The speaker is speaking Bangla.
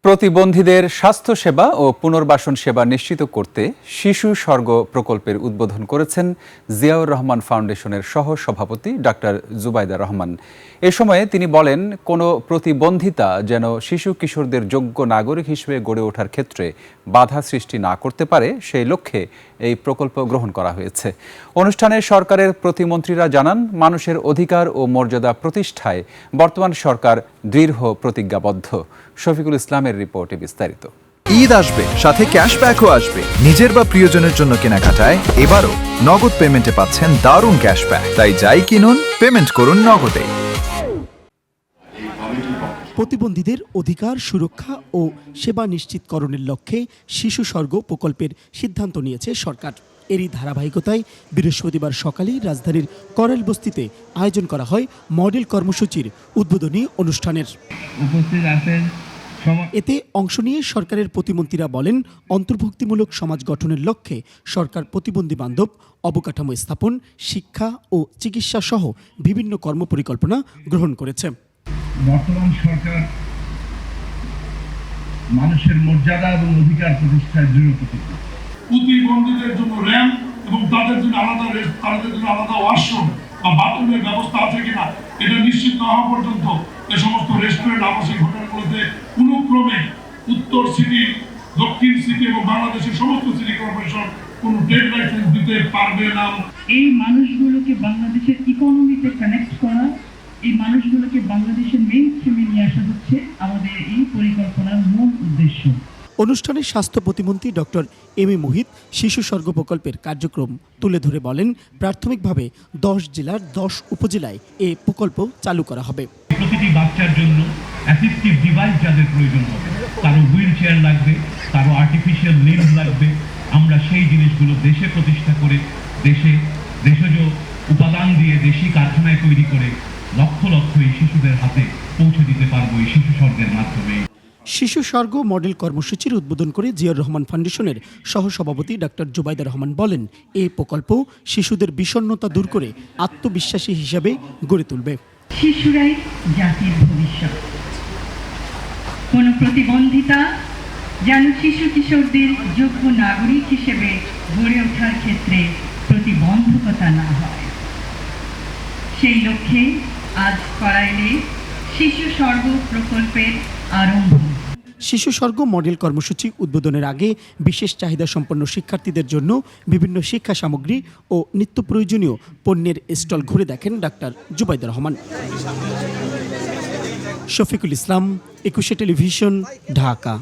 প্রতিবন্ধীদের স্বাস্থ্যসেবা ও পুনর্বাসন সেবা নিশ্চিত করতে শিশু স্বর্গ প্রকল্পের উদ্বোধন করেছেন জিয়াউর রহমান ফাউন্ডেশনের সহ-সভাপতি ডাক্তার জুবাইদা রহমান। এ সময়ে তিনি বলেন, কোনো প্রতিবন্ধিতা যেন শিশু কিশোরদের যোগ্য নাগরিক হিসেবে গড়ে ওঠার ক্ষেত্রে বাধা সৃষ্টি না করতে পারে, সেই লক্ষ্যে এই প্রকল্প গ্রহণ করা হয়েছে। অনুষ্ঠানে সরকারের প্রতিমন্ত্রীরা জানান, মানুষের অধিকার ও মর্যাদা প্রতিষ্ঠায় বর্তমান সরকার দৃঢ় প্রতিজ্ঞাবদ্ধ। শফিকুল ইসলামের রিপোর্টে বিস্তারিত। ঈদ আসবে, সাথে ক্যাশব্যাকও আসবে। নিজের বা প্রিয়জনের জন্য কেনাকাটায় এবারও নগদ পেমেন্টে পাচ্ছেন দারুণ ক্যাশব্যাক। তাই যাই কিনুন, পেমেন্ট করুন নগদে। প্রতিবন্ধীদের অধিকার সুরক্ষা ও সেবা নিশ্চিতকরণের লক্ষ্যে শিশু স্বর্গ প্রকল্পের সিদ্ধান্ত নিয়েছে সরকার। এরই ধারাবাহিকতায় বৃহস্পতিবার সকালে রাজধানীর করাইল বস্তিতে আয়োজন করা হয় মডেল কর্মসূচির উদ্বোধনী অনুষ্ঠানের। এতে অংশ নিয়ে সরকারের প্রতিমন্ত্রীরা বলেন, অন্তর্ভুক্তিমূলক সমাজ গঠনের লক্ষ্যে সরকার প্রতিবন্ধী বান্ধব অবকাঠামো স্থাপন, শিক্ষা ও চিকিৎসা সহ বিভিন্ন কর্মপরিকল্পনা গ্রহণ করেছে। বর্তমান সরকার মানুষের মর্যাদা এবং অধিকার প্রতিষ্ঠায় দৃঢ় প্রতিজ্ঞ। প্রতিবন্ধীদের জন্য র্যাম্প এবং তাদের জন্য আলাদা ওয়াশরুম বা বাথরুমের ব্যবস্থা আছে কিনা এটা নিশ্চিত না হওয়া পর্যন্ত এই সমস্ত রেস্টুরেন্ট, আবাসিক হোটেলগুলোতে কোনো ক্রমে উত্তর সিটি, দক্ষিণ সিটি এবং বাংলাদেশের সমস্ত সিটি কর্পোরেশন কোনো ট্রেড লাইসেন্স দিতে পারবে না। এই মানুষগুলোকে বাংলাদেশের ইকোনমিতে কানেক্ট করা, এই মানুষগুলোকে বাংলাদেশের মেইন স্ট্রিমে নিয়ে আসা হচ্ছে আমাদের এই পরিকল্পনার মূল উদ্দেশ্য। অনুষ্ঠানে স্বাস্থ্য প্রতিমন্ত্রী ডক্টর এম এ মুহিত শিশু স্বর্গ প্রকল্পের কার্যক্রম তুলে ধরে বলেন, প্রাথমিকভাবে 10 জেলার 10 উপজেলায় এই প্রকল্প চালু করা হবে। প্রতিটি বাচ্চার জন্য অ্যাসিস্টিভ ডিভাইস যাদের প্রয়োজন হবে, কারো হুইল চেয়ার লাগবে, কারো আর্টিফিশিয়াল লিম্ব লাগবে, আমরা সেই জিনিসগুলো দেশে প্রতিষ্ঠা করে দেশজ উপাদান দিয়ে দেশি কারখানায় তৈরি করে লক্ষ লক্ষ এই শিশুদের হাতে পৌঁছে দিতে পারবো এই শিশু স্বর্গের মাধ্যমে। শিশু স্বর্গ মডেল কর্মসূচির উদ্বোধন করে জিয়াউর রহমান ফাউন্ডেশনের সহসভাপতি ডাক্তার জুবাইদা রহমান বলেন, এই প্রকল্প শিশুদের বিষণ্ণতা দূর করে আত্মবিশ্বাসী হিসাবে গড়ে তুলবে। শিশুরাই জাতির ভবিষ্যৎ। কোনো প্রতিবন্ধিতা যেন শিশু কিশোরদের যোগ্য নাগরিক হিসেবে গড়ে ওঠার ক্ষেত্রে প্রতিবন্ধকতা না হয়, সেই লক্ষ্যে আজ করাইলে শিশু স্বর্গ প্রকল্পের আরম্ভ। শিশু স্বর্গ মডেল কর্মসূচি উদ্বোধনের আগে বিশেষ চাহিদা সম্পন্ন শিক্ষার্থীদের জন্য বিভিন্ন শিক্ষা সামগ্রী ও নিত্য প্রয়োজনীয় পণ্যের স্টল ঘুরে দেখেন ডাক্তার জুবাইদা রহমান। শফিকুল ইসলাম, 21 টেলিভিশন, ঢাকা।